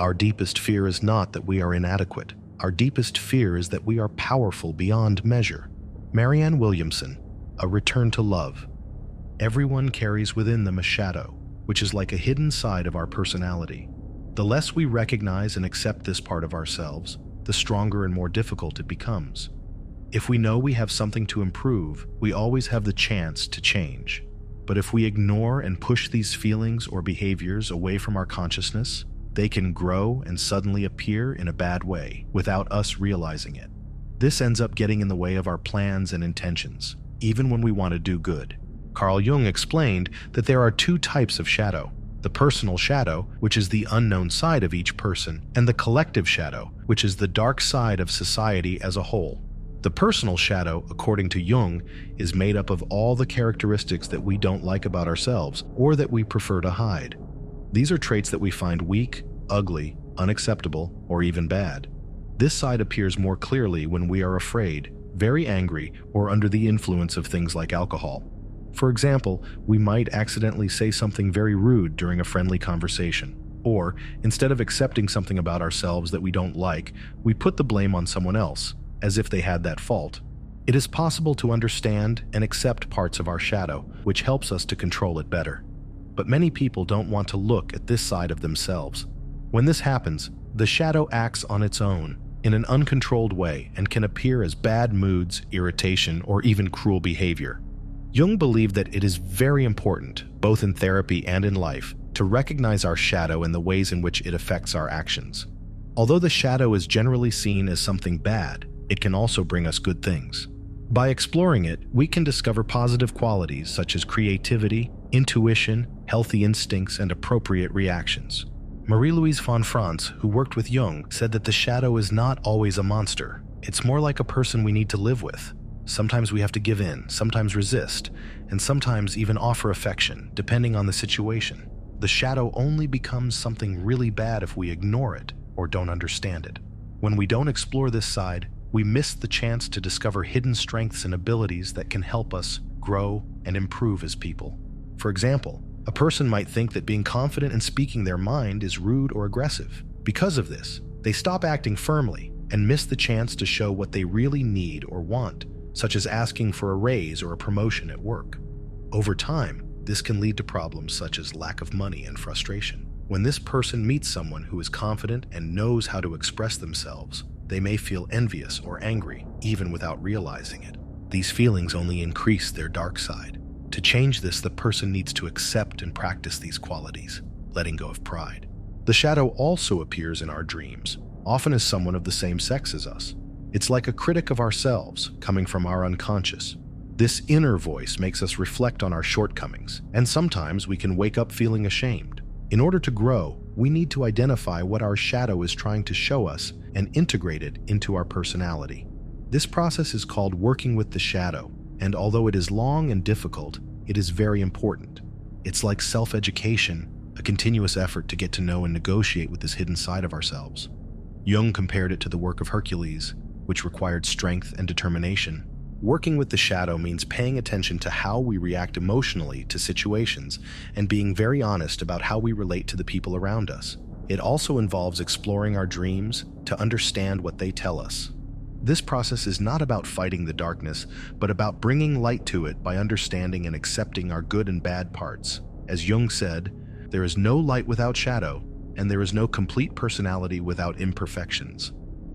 Our deepest fear is not that we are inadequate. Our deepest fear is that we are powerful beyond measure. Marianne Williamson, A Return to Love. Everyone carries within them a shadow, which is like a hidden side of our personality. The less we recognize and accept this part of ourselves, the stronger and more difficult it becomes. If we know we have something to improve, we always have the chance to change. But if we ignore and push these feelings or behaviors away from our consciousness, they can grow and suddenly appear in a bad way without us realizing it. This ends up getting in the way of our plans and intentions, even when we want to do good. Carl Jung explained that there are two types of shadow: the personal shadow, which is the unknown side of each person, and the collective shadow, which is the dark side of society as a whole. The personal shadow, according to Jung, is made up of all the characteristics that we don't like about ourselves or that we prefer to hide. These are traits that we find weak, ugly, unacceptable, or even bad. This side appears more clearly when we are afraid, very angry, or under the influence of things like alcohol. For example, we might accidentally say something very rude during a friendly conversation. Or, instead of accepting something about ourselves that we don't like, we put the blame on someone else, as if they had that fault. It is possible to understand and accept parts of our shadow, which helps us to control it better. But many people don't want to look at this side of themselves. When this happens, the shadow acts on its own, in an uncontrolled way, and can appear as bad moods, irritation, or even cruel behavior. Jung believed that it is very important, both in therapy and in life, to recognize our shadow and the ways in which it affects our actions. Although the shadow is generally seen as something bad, it can also bring us good things. By exploring it, we can discover positive qualities such as creativity, intuition, healthy instincts, and appropriate reactions. Marie-Louise von Franz, who worked with Jung, said that the shadow is not always a monster. It's more like a person we need to live with. Sometimes we have to give in, sometimes resist, and sometimes even offer affection, depending on the situation. The shadow only becomes something really bad if we ignore it or don't understand it. When we don't explore this side, we miss the chance to discover hidden strengths and abilities that can help us grow and improve as people. For example, a person might think that being confident and speaking their mind is rude or aggressive. Because of this, they stop acting firmly and miss the chance to show what they really need or want, such as asking for a raise or a promotion at work. Over time, this can lead to problems such as lack of money and frustration. When this person meets someone who is confident and knows how to express themselves, they may feel envious or angry, even without realizing it. These feelings only increase their dark side. To change this, the person needs to accept and practice these qualities, letting go of pride. The shadow also appears in our dreams, often as someone of the same sex as us. It's like a critic of ourselves, coming from our unconscious. This inner voice makes us reflect on our shortcomings, and sometimes we can wake up feeling ashamed. In order to grow, we need to identify what our shadow is trying to show us and integrate it into our personality. This process is called working with the shadow, and although it is long and difficult, it is very important. It's like self-education, a continuous effort to get to know and negotiate with this hidden side of ourselves. Jung compared it to the work of Hercules, which required strength and determination. Working with the shadow means paying attention to how we react emotionally to situations and being very honest about how we relate to the people around us. It also involves exploring our dreams to understand what they tell us. This process is not about fighting the darkness, but about bringing light to it by understanding and accepting our good and bad parts. As Jung said, there is no light without shadow, and there is no complete personality without imperfections.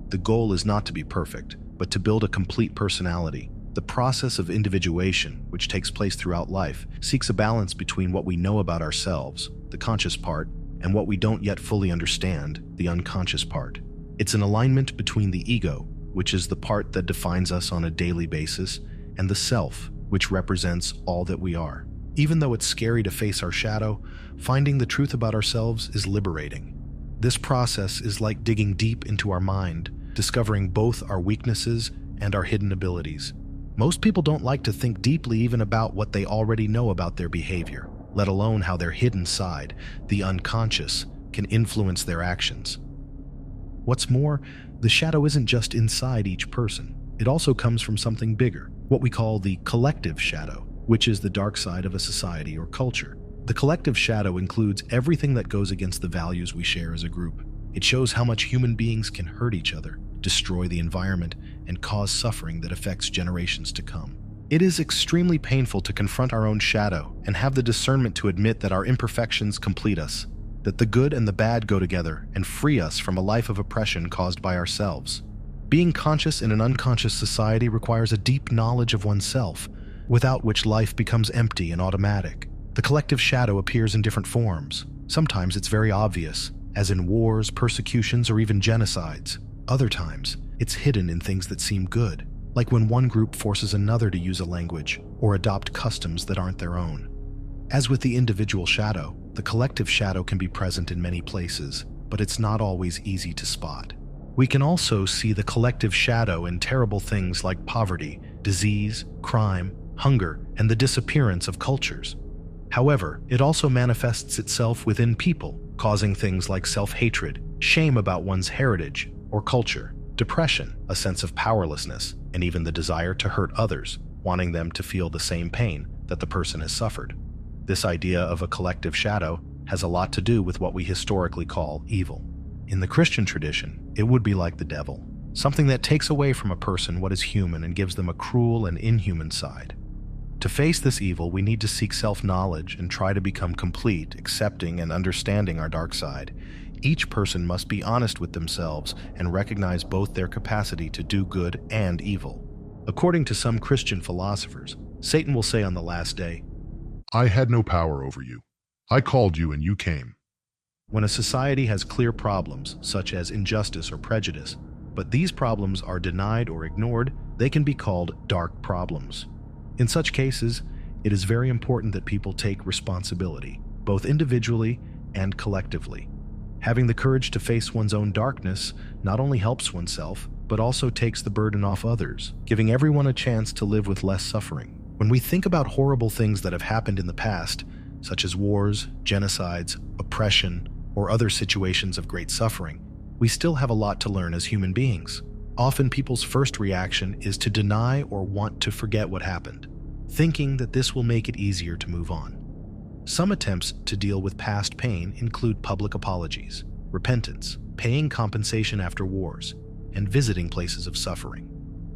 The goal is not to be perfect, but to build a complete personality. The process of individuation, which takes place throughout life, seeks a balance between what we know about ourselves, the conscious part, and what we don't yet fully understand, the unconscious part. It's an alignment between the ego, which is the part that defines us on a daily basis, and the self, which represents all that we are. Even though it's scary to face our shadow, finding the truth about ourselves is liberating. This process is like digging deep into our mind, discovering both our weaknesses and our hidden abilities. Most people don't like to think deeply even about what they already know about their behavior, let alone how their hidden side, the unconscious, can influence their actions. What's more, the shadow isn't just inside each person. It also comes from something bigger, what we call the collective shadow, which is the dark side of a society or culture. The collective shadow includes everything that goes against the values we share as a group. It shows how much human beings can hurt each other, destroy the environment, and cause suffering that affects generations to come. It is extremely painful to confront our own shadow and have the discernment to admit that our imperfections complete us, that the good and the bad go together and free us from a life of oppression caused by ourselves. Being conscious in an unconscious society requires a deep knowledge of oneself, without which life becomes empty and automatic. The collective shadow appears in different forms. Sometimes it's very obvious, as in wars, persecutions, or even genocides. Other times, it's hidden in things that seem good, like when one group forces another to use a language or adopt customs that aren't their own. As with the individual shadow, the collective shadow can be present in many places, but it's not always easy to spot. We can also see the collective shadow in terrible things like poverty, disease, crime, hunger, and the disappearance of cultures. However, it also manifests itself within people, causing things like self-hatred, shame about one's heritage or culture, depression, a sense of powerlessness, and even the desire to hurt others, wanting them to feel the same pain that the person has suffered. This idea of a collective shadow has a lot to do with what we historically call evil. In the Christian tradition, it would be like the devil, something that takes away from a person what is human and gives them a cruel and inhuman side. To face this evil, we need to seek self-knowledge and try to become complete, accepting and understanding our dark side. Each person must be honest with themselves and recognize both their capacity to do good and evil. According to some Christian philosophers, Satan will say on the last day, "I had no power over you. I called you and you came." When a society has clear problems, such as injustice or prejudice, but these problems are denied or ignored, they can be called dark problems. In such cases, it is very important that people take responsibility, both individually and collectively. Having the courage to face one's own darkness not only helps oneself, but also takes the burden off others, giving everyone a chance to live with less suffering. When we think about horrible things that have happened in the past, such as wars, genocides, oppression, or other situations of great suffering, we still have a lot to learn as human beings. Often people's first reaction is to deny or want to forget what happened, thinking that this will make it easier to move on. Some attempts to deal with past pain include public apologies, repentance, paying compensation after wars, and visiting places of suffering.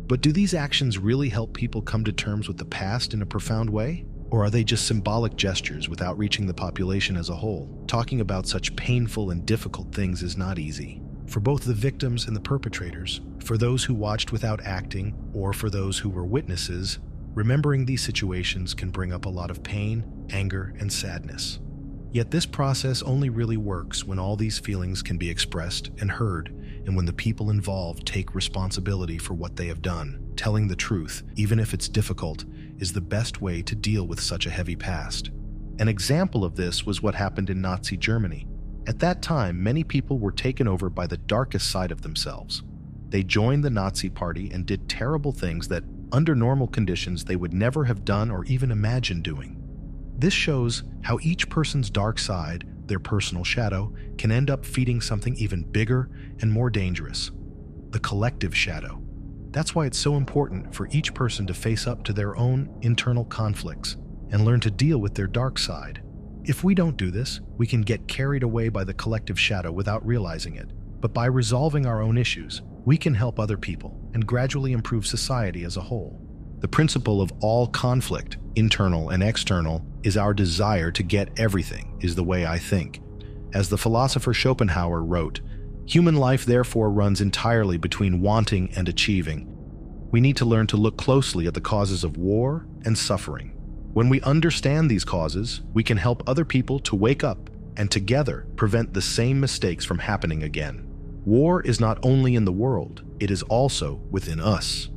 But do these actions really help people come to terms with the past in a profound way? Or are they just symbolic gestures without reaching the population as a whole? Talking about such painful and difficult things is not easy. For both the victims and the perpetrators, for those who watched without acting, or for those who were witnesses, remembering these situations can bring up a lot of pain, anger, and sadness. Yet this process only really works when all these feelings can be expressed and heard, and when the people involved take responsibility for what they have done. Telling the truth, even if it's difficult, is the best way to deal with such a heavy past. An example of this was what happened in Nazi Germany. At that time, many people were taken over by the darkest side of themselves. They joined the Nazi Party and did terrible things that, under normal conditions, they would never have done or even imagined doing. This shows how each person's dark side, their personal shadow, can end up feeding something even bigger and more dangerous: the collective shadow. That's why it's so important for each person to face up to their own internal conflicts and learn to deal with their dark side. If we don't do this, we can get carried away by the collective shadow without realizing it. But by resolving our own issues, we can help other people and gradually improve society as a whole. The principle of all conflict, internal and external, is our desire to get everything, is the way I think. As the philosopher Schopenhauer wrote, "Human life therefore runs entirely between wanting and achieving." We need to learn to look closely at the causes of war and suffering. When we understand these causes, we can help other people to wake up and together prevent the same mistakes from happening again. War is not only in the world, it is also within us.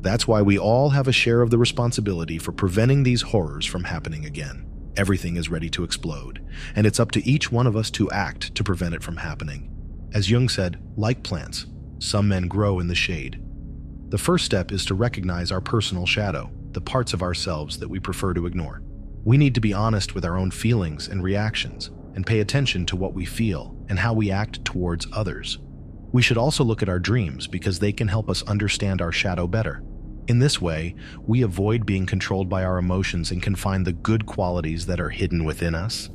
That's why we all have a share of the responsibility for preventing these horrors from happening again. Everything is ready to explode, and it's up to each one of us to act to prevent it from happening. As Jung said, like plants, some men grow in the shade. The first step is to recognize our personal shadow, the parts of ourselves that we prefer to ignore. We need to be honest with our own feelings and reactions, and pay attention to what we feel and how we act towards others. We should also look at our dreams because they can help us understand our shadow better. In this way, we avoid being controlled by our emotions and can find the good qualities that are hidden within us.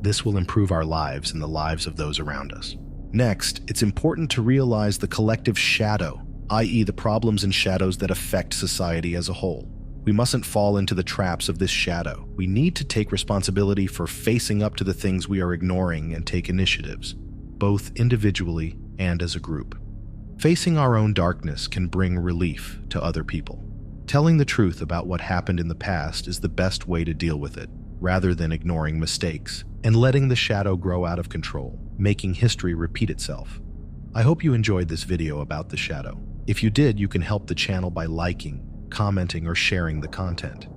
This will improve our lives and the lives of those around us. Next, it's important to realize the collective shadow, i.e. the problems and shadows that affect society as a whole. We mustn't fall into the traps of this shadow. We need to take responsibility for facing up to the things we are ignoring and take initiatives, both individually and as a group. Facing our own darkness can bring relief to other people. Telling the truth about what happened in the past is the best way to deal with it, rather than ignoring mistakes and letting the shadow grow out of control, making history repeat itself. I hope you enjoyed this video about the shadow. If you did, you can help the channel by liking, commenting, or sharing the content.